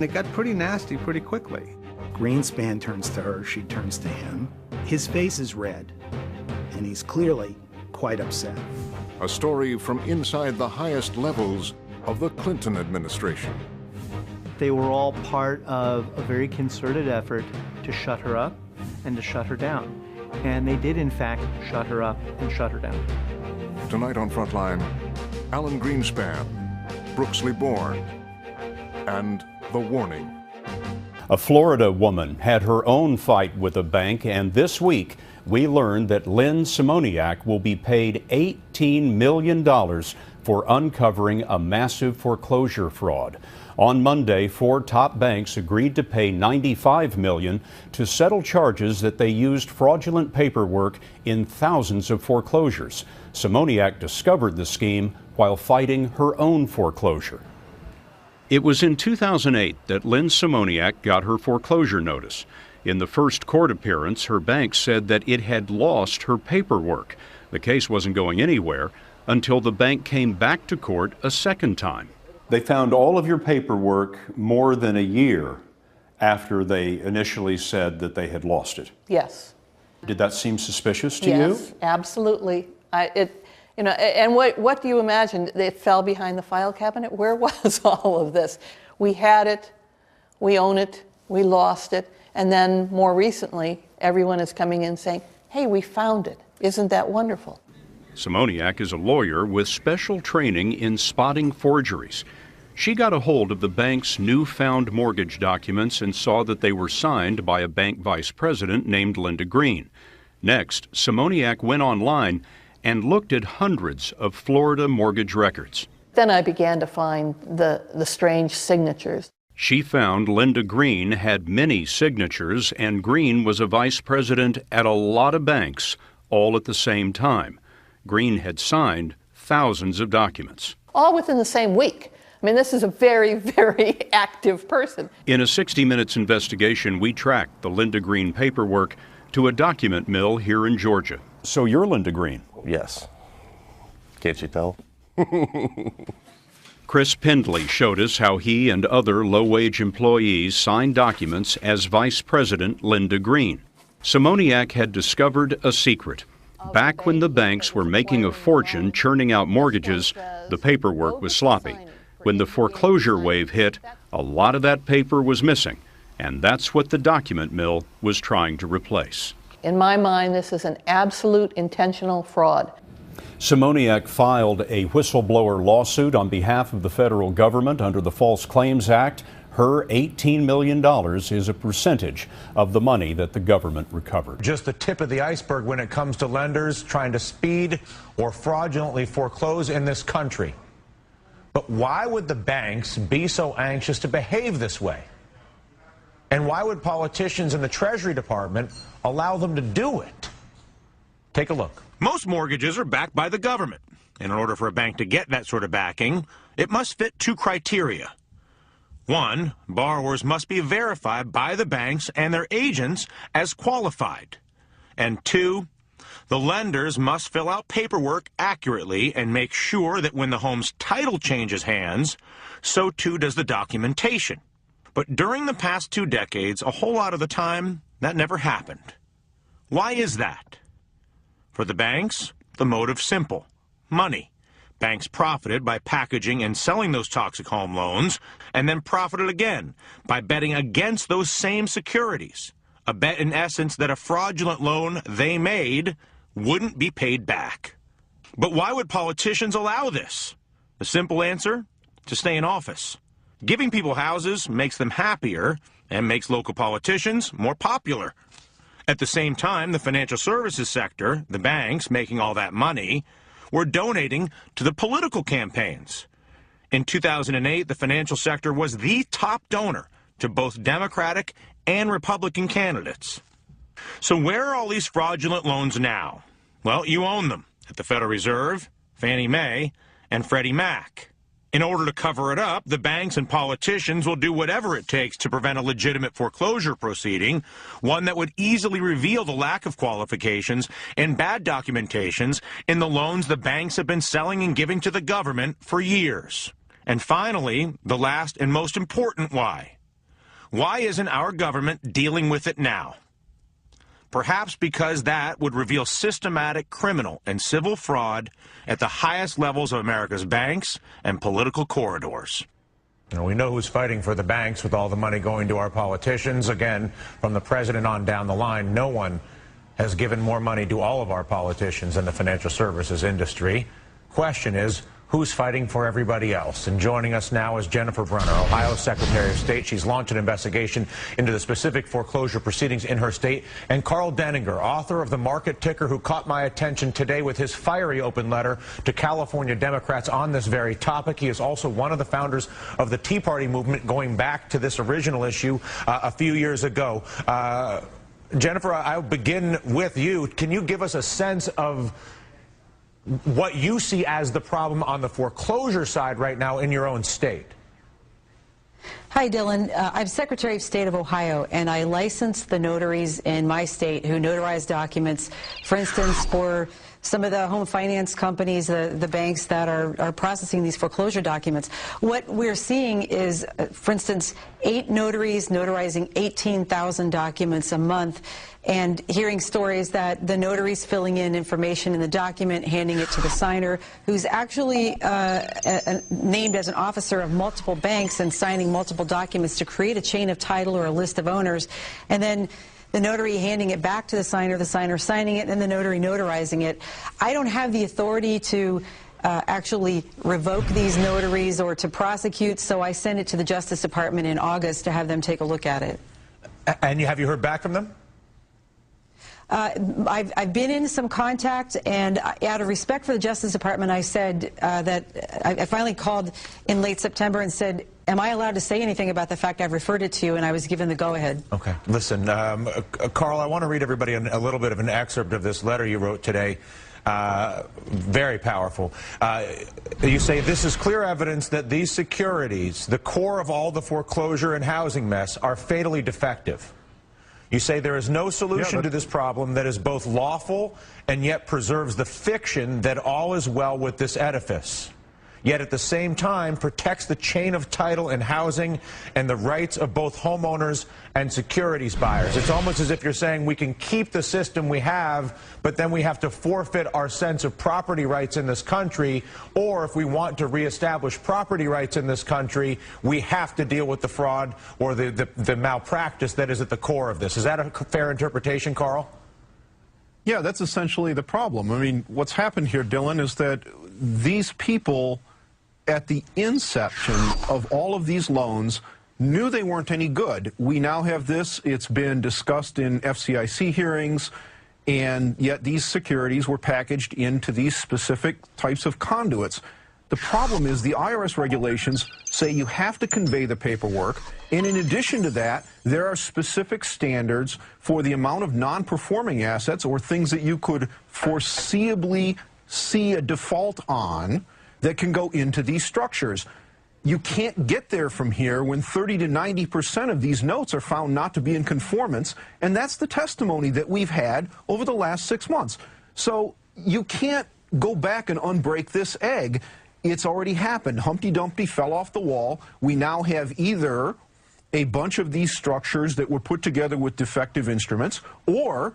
It got pretty nasty pretty quickly. Greenspan turns to her, she turns to him. His face is red. and he's clearly quite upset. A story from inside the highest levels of the Clinton administration. They were all part of a very concerted effort to shut her up and to shut her down. And they did, in fact, shut her up and shut her down. Tonight on Frontline, Alan Greenspan, Brooksley Born, and The Warning. A Florida woman had her own fight with a bank, and this week we learned that Lynn Simoniak will be paid $18 million for uncovering a massive foreclosure fraud. On Monday, 4 top banks agreed to pay $95 million to settle charges that they used fraudulent paperwork in thousands of foreclosures. Simoniak discovered the scheme while fighting her own foreclosure. It was in 2008 that Lynn Simoniak got her foreclosure notice. In the first court appearance, her bank said that it had lost her paperwork. The case wasn't going anywhere until the bank came back to court a second time. They found all of your paperwork more than a year after they initially said that they had lost it. Yes. Did that seem suspicious to you? Yes, absolutely. And what do you imagine? It fell behind the file cabinet? Where was all of this? We had it, we own it, we lost it, and then more recently, everyone is coming in saying, hey, we found it. Isn't that wonderful? Simoniak is a lawyer with special training in spotting forgeries. She got a hold of the bank's newfound mortgage documents and saw that they were signed by a bank vice president named Linda Green. Next, Simoniak went online and looked at hundreds of Florida mortgage records. Then I began to find the strange signatures. She found Linda Green had many signatures, and Green was a vice president at a lot of banks, all at the same time. Green had signed thousands of documents. All within the same week. I mean, this is a very, very active person. In a 60 Minutes investigation, we tracked the Linda Green paperwork to a document mill here in Georgia. So you're Linda Green? Yes. Can't you tell? Chris Pendley showed us how he and other low-wage employees signed documents as Vice President Linda Green. Simoniak had discovered a secret. Back when the banks were making a fortune churning out mortgages, the paperwork was sloppy. When the foreclosure wave hit, a lot of that paper was missing, and that's what the document mill was trying to replace. In my mind, this is an absolute intentional fraud. Simoniak filed a whistleblower lawsuit on behalf of the federal government under the False Claims Act. Her $18 million is a percentage of the money that the government recovered. Just the tip of the iceberg when it comes to lenders trying to speed or fraudulently foreclose in this country. But why would the banks be so anxious to behave this way? And why would politicians in the Treasury Department allow them to do it? Take a look. Most mortgages are backed by the government. And in order for a bank to get that sort of backing, it must fit 2 criteria. 1, borrowers must be verified by the banks and their agents as qualified. And 2, the lenders must fill out paperwork accurately and make sure that when the home's title changes hands, so too does the documentation. But during the past 2 decades, a whole lot of the time, that never happened. Why is that? For the banks, the motive's simple: money. Banks profited by packaging and selling those toxic home loans, and then profited again by betting against those same securities. A bet, in essence, that a fraudulent loan they made wouldn't be paid back. But why would politicians allow this? The simple answer: to stay in office. Giving people houses makes them happier and makes local politicians more popular. At the same time, the financial services sector, the banks making all that money, were donating to the political campaigns. In 2008, the financial sector was the top donor to both Democratic and Republican candidates. So where are all these fraudulent loans now? Well, you own them at the Federal Reserve, Fannie Mae, and Freddie Mac. In order to cover it up, the banks and politicians will do whatever it takes to prevent a legitimate foreclosure proceeding, one that would easily reveal the lack of qualifications and bad documentations in the loans the banks have been selling and giving to the government for years. And finally, the last and most important why. Why isn't our government dealing with it now? perhaps because that would reveal systematic criminal and civil fraud at the highest levels of America's banks and political corridors. We know who's fighting for the banks with all the money going to our politicians. Again, from the president on down the line, no one has given more money to all of our politicians than the financial services industry. Question is, who's fighting for everybody else? And joining us now is Jennifer Brunner, Ohio Secretary of State. She's launched an investigation into the specific foreclosure proceedings in her state. And Carl Denninger, author of The Market Ticker, who caught my attention today with his fiery open letter to California Democrats on this very topic. He is also one of the founders of the Tea Party movement, going back to this original issue a few years ago. Jennifer, I'll begin with you. Can you give us a sense of what you see as the problem on the foreclosure side right now in your own state? Hi, Dylan. I'm Secretary of State of Ohio, and I license the notaries in my state who notarize documents, for instance, for some of the home finance companies, the banks that are processing these foreclosure documents. What we're seeing is, for instance, 8 notaries notarizing 18,000 documents a month, and hearing stories that the notary's filling in information in the document, handing it to the signer, who's actually named as an officer of multiple banks and signing multiple documents to create a chain of title or a list of owners, and then the notary handing it back to the signer signing it, and the notary notarizing it. I don't have the authority to actually revoke these notaries or to prosecute, so I sent it to the Justice Department in August to have them take a look at it. And have you heard back from them? I've been in some contact, and out of respect for the Justice Department, I said that I finally called in late September and said, am I allowed to say anything about the fact I've referred it to you, and I was given the go-ahead. Okay. Listen, Carl, I want to read everybody a little bit of an excerpt of this letter you wrote today. Very powerful. You say, this is clear evidence that these securities, the core of all the foreclosure and housing mess, are fatally defective. You say there is no solution to this problem that is both lawful and yet preserves the fiction that all is well with this edifice, yet at the same time protects the chain of title in housing and the rights of both homeowners and securities buyers. It's almost as if you're saying we can keep the system we have, but then we have to forfeit our sense of property rights in this country, or if we want to reestablish property rights in this country, we have to deal with the fraud or the malpractice that is at the core of this. Is that a fair interpretation, Carl? Yeah, that's essentially the problem. I mean, what's happened here, Dylan, is that these people at the inception of all of these loans knew they weren't any good. We now have this. It's been discussed in FCIC hearings, and yet these securities were packaged into these specific types of conduits. The problem is the IRS regulations say you have to convey the paperwork, and in addition to that, there are specific standards for the amount of non-performing assets or things that you could foreseeably see a default on that can go into these structures. You can't get there from here when 30 to 90% of these notes are found not to be in conformance, and that's the testimony that we've had over the last 6 months. So you can't go back and unbreak this egg. It's already happened. Humpty Dumpty fell off the wall. We now have either a bunch of these structures that were put together with defective instruments, or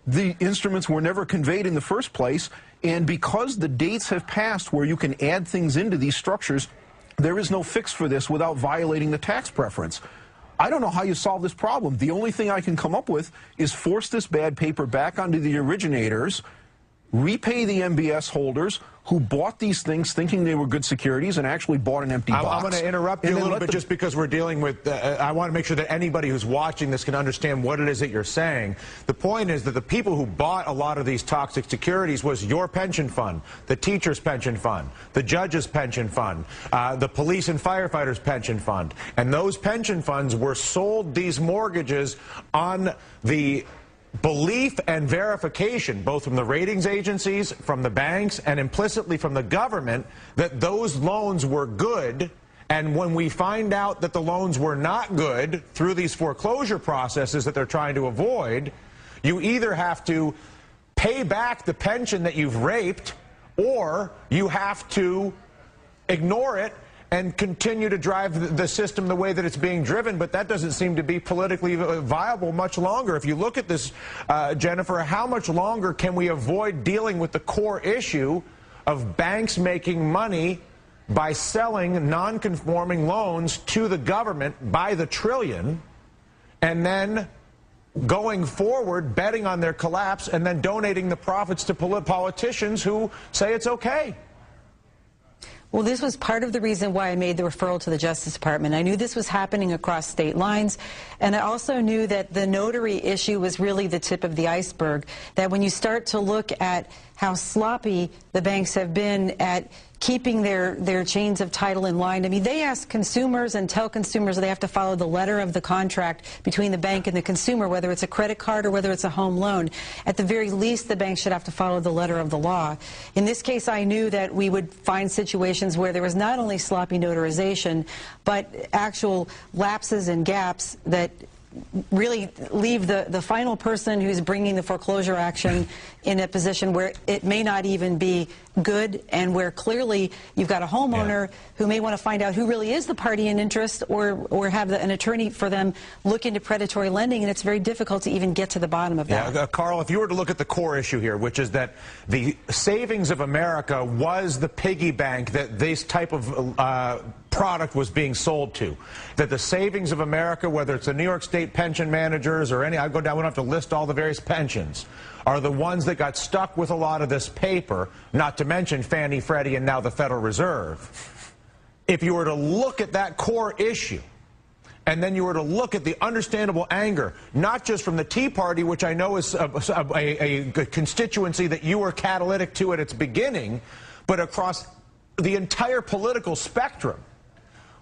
the instruments were never conveyed in the first place, and because the dates have passed where you can add things into these structures, there is no fix for this without violating the tax preference. I don't know how you solve this problem. The only thing I can come up with is force this bad paper back onto the originators, repay the MBS holders who bought these things thinking they were good securities and actually bought an empty box. I'm going to interrupt you a little bit just because we're dealing with, I want to make sure that anybody who's watching this can understand what it is that you're saying. The point is that the people who bought a lot of these toxic securities was your pension fund, the teacher's pension fund, the judge's pension fund, the police and firefighters' pension fund. And those pension funds were sold these mortgages on the belief and verification, both from the ratings agencies, from the banks, and implicitly from the government, that those loans were good. And when we find out that the loans were not good through these foreclosure processes that they're trying to avoid, you either have to pay back the pension that you've raped, or you have to ignore it and continue to drive the system the way that it's being driven, but that doesn't seem to be politically viable much longer. If you look at this, Jennifer, how much longer can we avoid dealing with the core issue of banks making money by selling non-conforming loans to the government by the trillion, and then going forward betting on their collapse and then donating the profits to politicians who say it's okay? Well, this was part of the reason why I made the referral to the Justice Department. I knew this was happening across state lines, and I also knew that the notary issue was really the tip of the iceberg, that when you start to look at how sloppy the banks have been at keeping their chains of title in line. I mean, they ask consumers and tell consumers they have to follow the letter of the contract between the bank and the consumer, whether it's a credit card or whether it's a home loan. At the very least, the bank should have to follow the letter of the law. In this case, I knew that we would find situations where there was not only sloppy notarization, but actual lapses and gaps that really leave the final person who's bringing the foreclosure action in a position where it may not even be good, and where clearly you've got a homeowner who may want to find out who really is the party in interest, or have an attorney for them look into predatory lending, and it's very difficult to even get to the bottom of that. Yeah, Carl, if you were to look at the core issue here, which is that the savings of America was the piggy bank that this type of product was being sold to, that the savings of America, whether it's the New York State pension managers or any, I go down, we don't have to list all the various pensions, are the ones that got stuck with a lot of this paper, not to mention Fannie, Freddie, and now the Federal Reserve. If you were to look at that core issue, and then you were to look at the understandable anger, not just from the Tea Party, which I know is a constituency that you were catalytic to at its beginning, but across the entire political spectrum,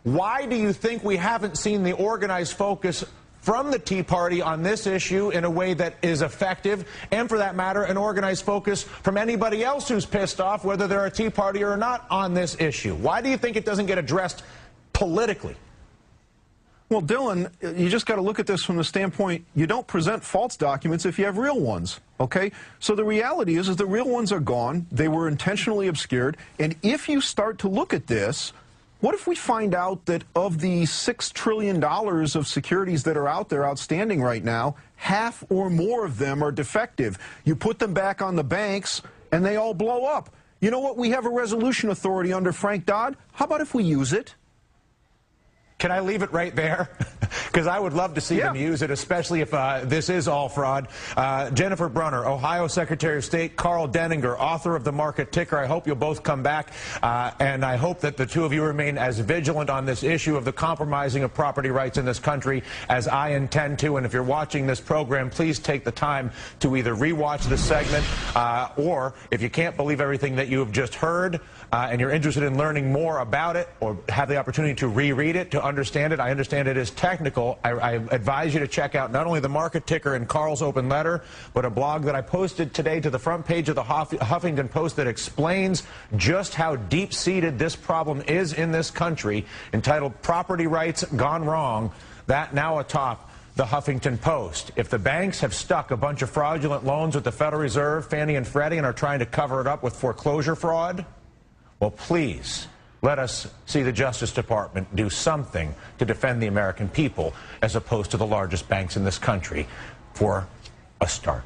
why do you think we haven't seen the organized focus from the Tea Party on this issue in a way that is effective, and for that matter, an organized focus from anybody else who's pissed off, whether they're a Tea Party or not, on this issue? Why do you think it doesn't get addressed politically? Well, Dylan, you just got to look at this from the standpoint, you don't present false documents if you have real ones, okay? So the reality is the real ones are gone. They were intentionally obscured. And if you start to look at this, what if we find out that of the $6 trillion of securities that are out there outstanding right now, half or more of them are defective? You put them back on the banks, and they all blow up. You know what? We have a resolution authority under Frank Dodd. How about if we use it? Can I leave it right there? Because I would love to see them use it, especially if this is all fraud. Jennifer Brunner, Ohio Secretary of State, Carl Denninger, author of The Market Ticker. I hope you'll both come back, and I hope that the two of you remain as vigilant on this issue of the compromising of property rights in this country as I intend to. And if you're watching this program, please take the time to either rewatch this segment, or if you can't believe everything that you have just heard, and you're interested in learning more about it, or have the opportunity to reread it, to understand it. I understand it is technical. I advise you to check out not only the Market Ticker and Carl's open letter, but a blog that I posted today to the front page of the Huffington Post that explains just how deep-seated this problem is in this country, entitled Property Rights Gone Wrong. That now atop the Huffington Post. If the banks have stuck a bunch of fraudulent loans with the Federal Reserve, Fannie and Freddie, and are trying to cover it up with foreclosure fraud, well, please let us see the Justice Department do something to defend the American people, as opposed to the largest banks in this country, for a start.